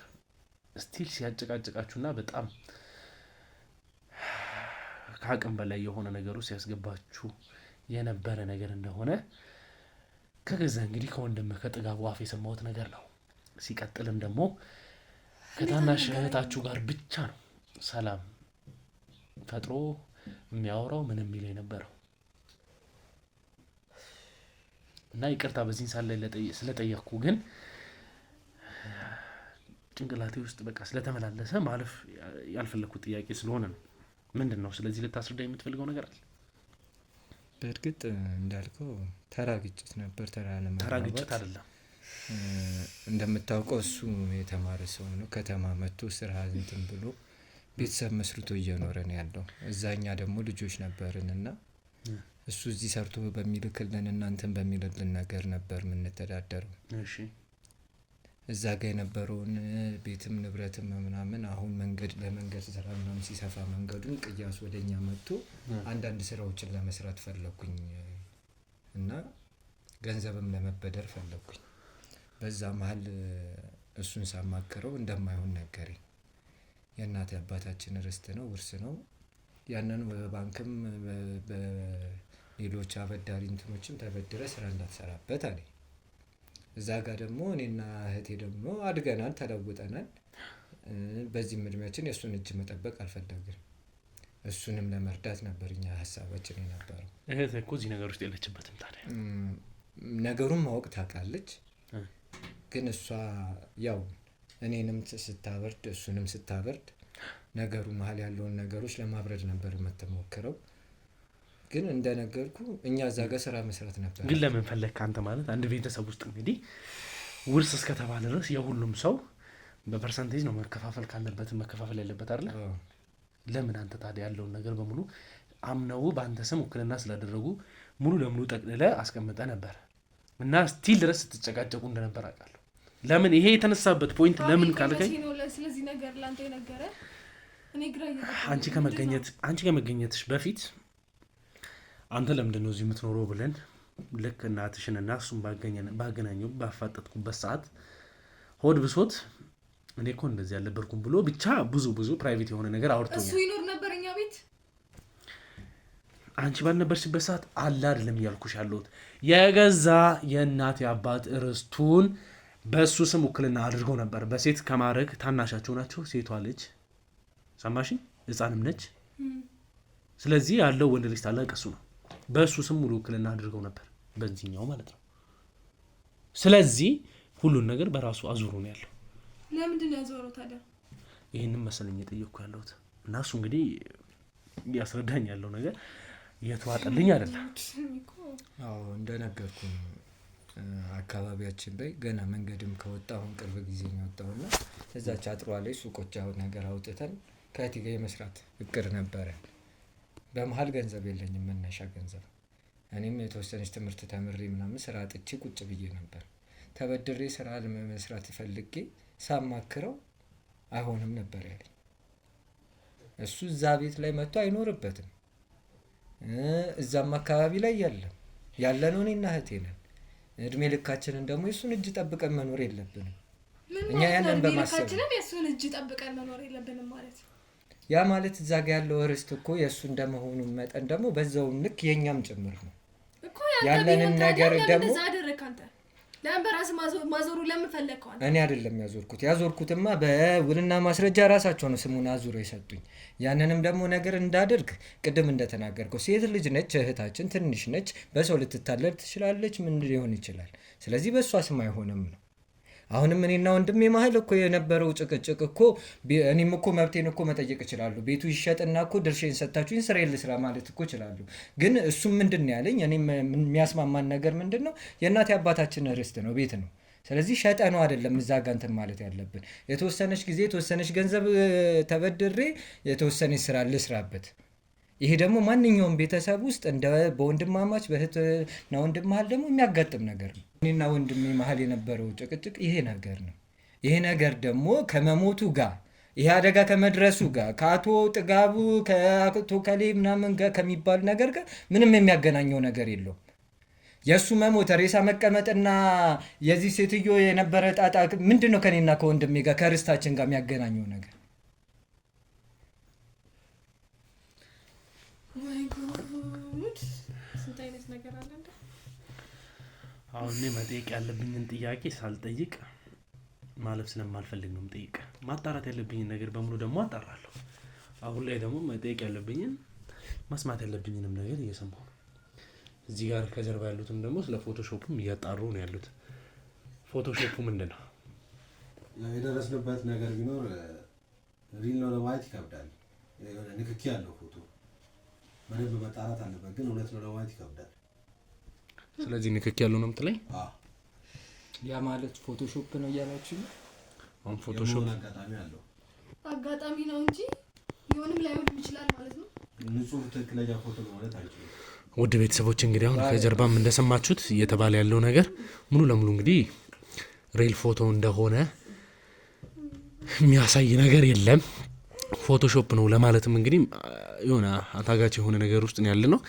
ስቲል ሲያጨቃጭቃችሁና በጣም ከአቅም በላይ የሆነ ነገሩ ሲያስገባችሁ የነበረ ነገር እንደሆነ ከገዛ እንግዲህ ከወንድምህ ከጥጋቡ አፍ የሰማሁት ነገር ነው። ሲቀጥልም ደግሞ ከታናሽ እህታችሁ ጋር ብቻ ነው ሰላም ፈጥሮ የሚያወራው ምንም የሚለኝ ነበረው እና ይቅርታ በዚህን ሳለ ስለጠየቅኩ ግን ጭንቅላቴ ውስጥ በቃ ስለተመላለሰ ማለፍ ያልፈለኩት ጥያቄ ስለሆነ ነው። ምንድነው ስለዚህ ልታስረዳ የምትፈልገው ነገር አለ? በእርግጥ እንዳልከው ተራ ግጭት ነበር። ተራ ግጭት አይደለም። እንደምታውቀው እሱ የተማረ ሰው ነው። ከተማ መጥቶ ስራ እንትን ብሎ ቤተሰብ መስርቶ እየኖረ ነው ያለው። እዛኛ ደግሞ ልጆች ነበርንና እሱ እዚህ ሰርቶ በሚልክልን እናንተን በሚልልን ነገር ነበር የምንተዳደረው። እሺ እዛ ጋር የነበረውን ቤትም ንብረትም ምናምን አሁን ለመንገድ ስራ ምናምን ሲሰፋ መንገዱን ቅያስ ወደኛ መጥቶ አንዳንድ ስራዎችን ለመስራት ፈለኩኝ እና ገንዘብም ለመበደር ፈለኩኝ። በዛ መሀል እሱን ሳማክረው እንደማይሆን ነገረኝ። የእናት አባታችን ርስት ነው፣ ውርስ ነው። ያንን በባንክም በሌሎች አበዳሪ እንትኖችም ተበድረ ስራ እንዳትሰራበት አለኝ። እዛ ጋር ደግሞ እኔና እህቴ ደግሞ አድገናል፣ ተለውጠናል። በዚህም እድሜያችን የእሱን እጅ መጠበቅ አልፈለግንም። እሱንም ለመርዳት ነበር እኛ ሀሳባችን የነበረው። እህት እኮ እዚህ ነገር ውስጥ የለችበትም። ታዲያ ነገሩን ማወቅ ታውቃለች። ግን እሷ ያው እኔንም ስታበርድ እሱንም ስታበርድ ነገሩ መሀል ያለውን ነገሮች ለማብረድ ነበር የምትሞክረው። ግን እንደነገርኩ እኛ እዛ ጋር ስራ መስራት ነበር። ግን ለምን ፈለክ አንተ? ማለት አንድ ቤተሰብ ውስጥ እንግዲህ ውርስ እስከተባለ ድረስ የሁሉም ሰው በፐርሰንቴጅ ነው መከፋፈል ካለበት መከፋፈል ያለበት አይደል? ለምን አንተ ታዲያ ያለውን ነገር በሙሉ አምነው በአንተ ስም ውክልና ስላደረጉ ሙሉ ለሙሉ ጠቅልለ አስቀምጠ ነበር እና ስቲል ድረስ ስትጨቃጨቁ እንደነበር አውቃለሁ። ለምን ይሄ የተነሳበት ፖይንት ለምን ካልከኝ ስለዚህ ነገር ላንተ የነገረ እኔ ግራ አንቺ ከመገኘትሽ በፊት አንተ ለምንድን ነው እዚህ የምትኖረው ብለን ልክ እናትሽንና እሱን ባገናኘው ባፋጠጥኩበት ሰዓት ሆድ ብሶት እኔ እኮ እንደዚህ ያልነበርኩም ብሎ ብቻ ብዙ ፕራይቬት የሆነ ነገር አውርቶኛል። እሱ ይኖር ነበር እኛ ቤት። አንቺ ባልነበርሽበት ሰዓት አለ አይደለም እያልኩሽ ያለሁት የገዛ የእናት አባት ርስቱን በሱ ስም ውክልና አድርገው ነበር። በሴት ከማድረግ ታናሻቸው ናቸው። ሴቷ ልጅ ሰማሽ ህፃንም ነች። ስለዚህ ያለው ወንድ ልጅ ታላቅ እሱ ነው። በሱ ስም ሙሉ ውክልና አድርገው ነበር በዚህኛው ማለት ነው። ስለዚህ ሁሉን ነገር በራሱ አዙሮ ነው ያለው። ለምንድን ነው ያዞረው ታዲያ? ይሄንን መሰለኝ የጠየቅኩ ያለሁት እና እሱ እንግዲህ ያስረዳኝ ያለው ነገር የተዋጠልኝ አይደለም። አዎ እንደነገርኩ አካባቢያችን ላይ ገና መንገድም ከወጣው ቅርብ ጊዜ ነው ወጣውና እዛች አጥሯ ላይ ሱቆቻው ነገር አውጥተን ከእህቴ ጋር የመስራት እቅድ ነበረ። በመሀል ገንዘብ የለኝም፣ መነሻ ገንዘብ። እኔም የተወሰነች ትምህርት ተምሬ ምናምን ስራ አጥቼ ቁጭ ብዬ ነበር። ተበድሬ ስራ ለመስራት ፈልጌ ሳማክረው አይሆንም ነበር ያለኝ። እሱ እዛ ቤት ላይ መጥቶ አይኖርበትም። እዛም አካባቢ ላይ ያለነው እኔና እህቴ ነን። እድሜ ልካችንን ደግሞ የሱን እጅ ጠብቀን መኖር የለብንም። እኛ ያንን በማሰብ የሱን እጅ ጠብቀን መኖር የለብንም ማለት ያ ማለት እዛ ጋር ያለው ርስት እኮ የሱ እንደመሆኑ መጠን ደግሞ በዛው ልክ የኛም ጭምር ነው እኮ። ያለንን ነገር ደግሞ ለምን በራስ ማዞሩ ለምን ፈለከው? እኔ አይደለም ያዞርኩትማ በውልና ማስረጃ ራሳቸው ነው ስሙን አዙሮ የሰጡኝ። ያንንም ደግሞ ነገር እንዳደርግ ቅድም እንደተናገርከው ሴት ልጅ ነች፣ እህታችን ትንሽ ነች፣ በሰው ልትታለል ትችላለች፣ ምን ሊሆን ይችላል። ስለዚህ በእሷ ስም አይሆንም ነው። አሁንም እኔና ወንድሜ መሀል እኮ የነበረው ጭቅጭቅ እኮ እኔም እኮ መብቴን እኮ መጠየቅ እችላለሁ። ቤቱ ይሸጥና እኮ ድርሼን ሰጣችሁኝ ስራዬን ልስራ ማለት እኮ እችላለሁ። ግን እሱም ምንድነው ያለኝ? እኔም የሚያስማማን ነገር ምንድነው የእናቴ አባታችን ርስት ነው፣ ቤት ነው። ስለዚህ ሸጠ ነው አይደለም እዛ ጋር እንትን ማለት ያለብን። የተወሰነች ጊዜ የተወሰነች ገንዘብ ተበድሬ የተወሰነች ስራ ልስራበት። ይሄ ደግሞ ማንኛውም ቤተሰብ ውስጥ እንደ በወንድማማች በእህትና ወንድም መሀል ደግሞ የሚያጋጥም ነገር ነው። እኔና ወንድሜ መሀል የነበረው ጭቅጭቅ ይሄ ነገር ነው። ይሄ ነገር ደግሞ ከመሞቱ ጋር ይሄ አደጋ ከመድረሱ ጋር ከአቶ ጥጋቡ ከአቶ ከሌ ምናምን ጋር ከሚባል ነገር ጋር ምንም የሚያገናኘው ነገር የለውም። የእሱ መሞት ሬሳ መቀመጥና የዚህ ሴትዮ የነበረ ጣጣ ምንድነው ከኔና ከወንድሜ ጋር ከርስታችን ጋር የሚያገናኘው ነገር? አሁን እኔ መጠየቅ ያለብኝን ጥያቄ ሳልጠይቅ ማለፍ ስለማልፈልግ ነው የምጠይቅ። ማጣራት ያለብኝን ነገር በሙሉ ደግሞ አጣራለሁ። አሁን ላይ ደግሞ መጠየቅ ያለብኝን መስማት ያለብኝንም ነገር እየሰማሁ ነው። እዚህ ጋር ከጀርባ ያሉትም ደግሞ ስለ ፎቶሾፕም እያጣሩ ነው ያሉት። ፎቶሾፑ ምንድን ነው? የደረስንበት ነገር ቢኖር ሪል ነው ለማለት ይከብዳል። የሆነ ንክኪ ያለው ፎቶ ምንም መጣራት አለበት፣ ግን እውነት ነው ለማለት ይከብዳል። ስለዚህ ንክኪ ያለው ነው የምትለኝ? ያ ማለት ፎቶሾፕ ነው እያላችሁ ነው? አሁን ፎቶሾፕ አጋጣሚ ነው እንጂ ሊሆንም ላይሆንም ይችላል ማለት ነው። ንጹህ ትክክለኛ ፎቶ ነው ማለት አይችልም። ውድ ቤተሰቦች እንግዲህ አሁን ከጀርባም እንደሰማችሁት እየተባለ ያለው ነገር ሙሉ ለሙሉ እንግዲህ ሪል ፎቶ እንደሆነ የሚያሳይ ነገር የለም። ፎቶሾፕ ነው ለማለትም እንግዲህ የሆነ አዳጋች የሆነ ነገር ውስጥ ያለ ነው።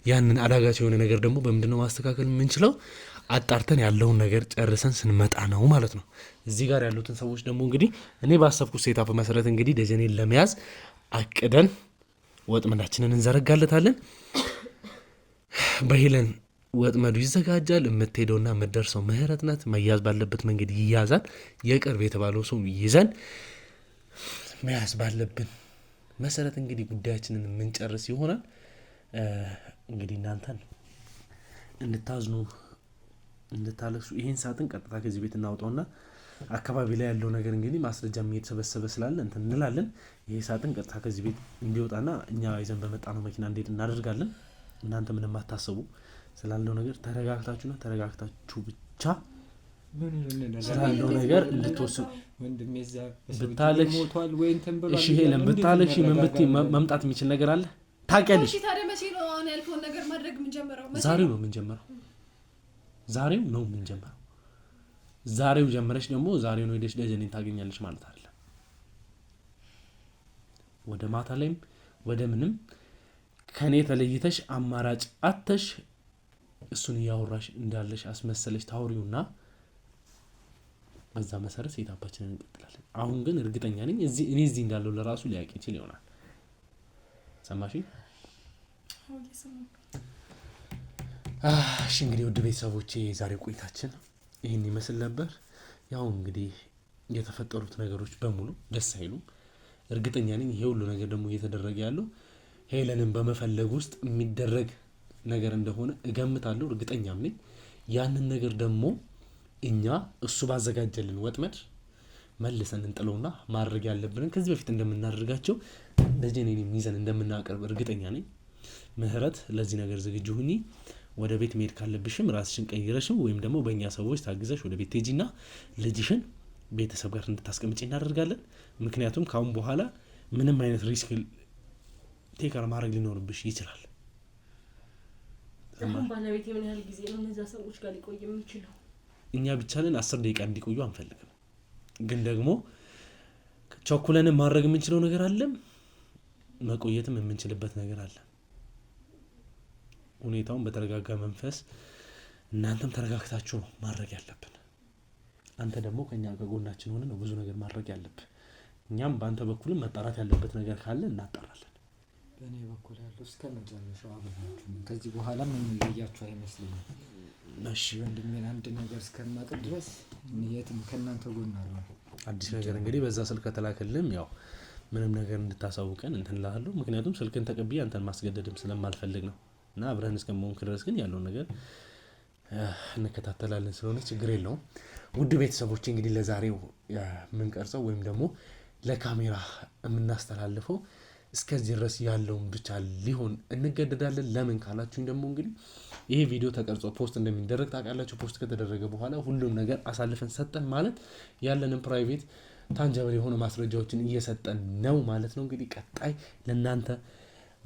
ያንን አዳጋች የሆነ ነገር ደግሞ በምንድነው ማስተካከል የምንችለው? አጣርተን ያለውን ነገር ጨርሰን ስንመጣ ነው ማለት ነው። እዚህ ጋር ያሉትን ሰዎች ደግሞ እንግዲህ እኔ ባሰብኩት ሴታፕ መሰረት እንግዲህ ደጀኔን ለመያዝ አቅደን ወጥመዳችንን እንዘረጋለታለን። በሄለን ወጥመዱ ይዘጋጃል። የምትሄደውና የምትደርሰው ምህረት ናት። መያዝ ባለበት መንገድ ይያዛል። የቅርብ የተባለው ሰው ይዘን መያዝ ባለብን መሰረት እንግዲህ ጉዳያችንን የምንጨርስ ይሆናል። እንግዲህ እናንተን እንድታዝኑ እንድታለቅሱ ይሄን ሳጥን ቀጥታ ከዚህ ቤት እናውጣውና አካባቢ ላይ ያለው ነገር እንግዲህ ማስረጃ እየተሰበሰበ ስላለ እንትን እንላለን። ይሄ ሳጥን ቀጥታ ከዚህ ቤት እንዲወጣና እኛ ይዘን በመጣነው መኪና እንዴት እናደርጋለን። እናንተ ምንም አታስቡ ስላለው ነገር ተረጋግታችሁ ብቻ ስላለው ነገር እንድትወስኑ። ወንድሜ እዛ ብታለሽ ሞቷል ወይ እንትን ብሏል። እሺ ሄለን ብታለሽ ምን ብትይ መምጣት የሚችል ነገር አለ ታውቂያለሽ። እሺ ታዲያ መቼ ነው አሁን ያልከውን ነገር ማድረግ የምንጀምረው? ዛሬው ነው የምንጀምረው። ዛሬው ጀምረሽ ደግሞ ዛሬው ነው ሄደሽ ደጀኔን ታገኛለሽ ማለት አይደለም። ወደ ማታ ላይም ወደ ምንም ከኔ ተለይተሽ አማራጭ አተሽ እሱን ያወራሽ እንዳለሽ አስመሰለሽ ታውሪውና በዛ መሰረት ሴታፓችንን እንቀጥላለን። አሁን ግን እርግጠኛ ነኝ እኔ እዚህ እንዳለው ለራሱ ሊያውቅ ይችል ይሆናል። ሰማሽ? እሺ እንግዲህ ውድ ቤተሰቦቼ የዛሬው ቆይታችን ይህን ይመስል ነበር። ያው እንግዲህ የተፈጠሩት ነገሮች በሙሉ ደስ አይሉም። እርግጠኛ ነኝ ይሄ ሁሉ ነገር ደግሞ እየተደረገ ያለው ሄለንን በመፈለግ ውስጥ የሚደረግ ነገር እንደሆነ እገምታለሁ፣ እርግጠኛም ነኝ። ያንን ነገር ደግሞ እኛ እሱ ባዘጋጀልን ወጥመድ መልሰን እንጥለውና ማድረግ ያለብንን ከዚህ በፊት እንደምናደርጋቸው ደጀኔን ይዘን እንደምናቀርብ እርግጠኛ ነኝ። ምህረት ለዚህ ነገር ዝግጁ ሁኚ። ወደ ቤት መሄድ ካለብሽም ራስሽን ቀይረሽም ወይም ደግሞ በእኛ ሰዎች ታግዘሽ ወደ ቤት ሄጂና ልጅሽን ቤተሰብ ጋር እንድታስቀምጪ እናደርጋለን። ምክንያቱም ካሁን በኋላ ምንም አይነት ሪስክ ቴከር ማድረግ ሊኖርብሽ ይችላል። አሁን ባለቤት ምን ያህል ጊዜ ነው እነዛ ሰዎች ጋር ሊቆይ የሚችለው? እኛ ብቻለን 10 ደቂቃ እንዲቆዩ አንፈልግም። ግን ደግሞ ቸኩለን ማድረግ የምንችለው ነገር አለ፣ መቆየትም የምንችልበት ነገር አለ። ሁኔታውን በተረጋጋ መንፈስ እናንተም ተረጋግታችሁ ነው ማድረግ ያለብን። አንተ ደግሞ ከኛ ከጎናችን ሆነ ነው ብዙ ነገር ማድረግ ያለብን። እኛም በአንተ በኩልም መጣራት ያለበት ነገር ካለ እናጣራለን። በእኔ በኩል ያለው እስከመጨረሻው አብራችሁ ከዚህ በኋላ ምን ይያያችሁ አይመስልኝም። እሺ ወንድሜን አንድ ነገር እስከማውቅ ድረስ የትም ከእናንተ ጎን አለው። አዲስ ነገር እንግዲህ በዛ ስልክ ከተላከልም ያው ምንም ነገር እንድታሳውቀን እንትን እልሃለሁ። ምክንያቱም ስልክን ተቀብዬ አንተን ማስገደድም ስለማልፈልግ ነው። እና አብረን እስከመሆን ድረስ ግን ያለውን ነገር እንከታተላለን። ስለሆነ ችግር የለውም። ውድ ቤተሰቦች እንግዲህ ለዛሬው የምንቀርጸው ወይም ደግሞ ለካሜራ የምናስተላልፈው እስከዚህ ድረስ ያለውን ብቻ ሊሆን እንገደዳለን። ለምን ካላችሁኝ ደግሞ እንግዲህ ይሄ ቪዲዮ ተቀርጾ ፖስት እንደሚደረግ ታውቃላችሁ። ፖስት ከተደረገ በኋላ ሁሉም ነገር አሳልፈን ሰጠን ማለት ያለንን ፕራይቬት ታንጀብል የሆነ ማስረጃዎችን እየሰጠን ነው ማለት ነው። እንግዲህ ቀጣይ ለእናንተ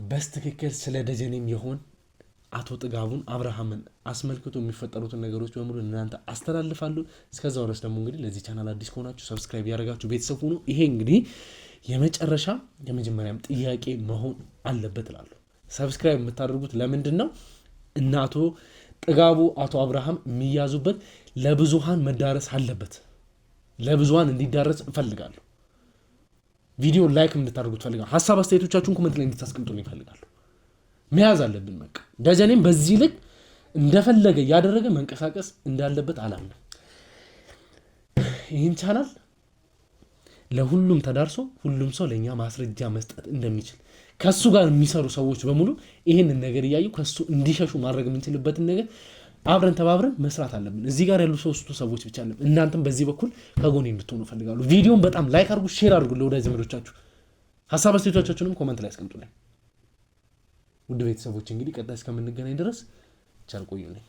በስትክክል ስለ ደጀኔም ይሆን አቶ ጥጋቡን አብርሃምን አስመልክቶ የሚፈጠሩትን ነገሮች በሙሉ እናንተ አስተላልፋለሁ። እስከዛው ድረስ ደግሞ እንግዲህ ለዚህ ቻናል አዲስ ከሆናችሁ ሰብስክራይብ ያደርጋችሁ ቤተሰብ ሁኑ። ይሄ እንግዲህ የመጨረሻ የመጀመሪያም ጥያቄ መሆን አለበት እላለሁ። ሰብስክራይብ የምታደርጉት ለምንድን ነው? እና አቶ ጥጋቡ አቶ አብርሃም የሚያዙበት ለብዙሃን መዳረስ አለበት። ለብዙሃን እንዲዳረስ እፈልጋለሁ። ቪዲዮ ላይክ እንድታደርጉት እፈልጋለሁ። ሐሳብ አስተያየቶቻችሁን ኮሜንት ላይ እንድታስቀምጡልኝ እፈልጋለሁ። መያዝ አለብን። በቃ ደጀኔም በዚህ ልክ እንደፈለገ ያደረገ መንቀሳቀስ እንዳለበት አላምንም። ይህን ቻናል ለሁሉም ተዳርሶ ሁሉም ሰው ለኛ ማስረጃ መስጠት እንደሚችል ከሱ ጋር የሚሰሩ ሰዎች በሙሉ ይሄንን ነገር ያዩ ከሱ እንዲሸሹ ማድረግ የምንችልበትን ነገር አብረን ተባብረን መስራት አለብን። እዚህ ጋር ያሉ ሶስቱ ሰዎች ብቻ አይደለም እናንተም በዚህ በኩል ከጎኔ እንድትሆኑ ፈልጋለሁ። ቪዲዮን በጣም ላይክ አድርጉ፣ ሼር አድርጉ ለወዳጅ ዘመዶቻችሁ። ሐሳብ አስተያየቶቻችሁንም ኮሜንት ላይ አስቀምጡልኝ። ውድ ቤተሰቦች እንግዲህ ቀጣይ እስከምንገናኝ ድረስ ቻል ቆዩልኝ።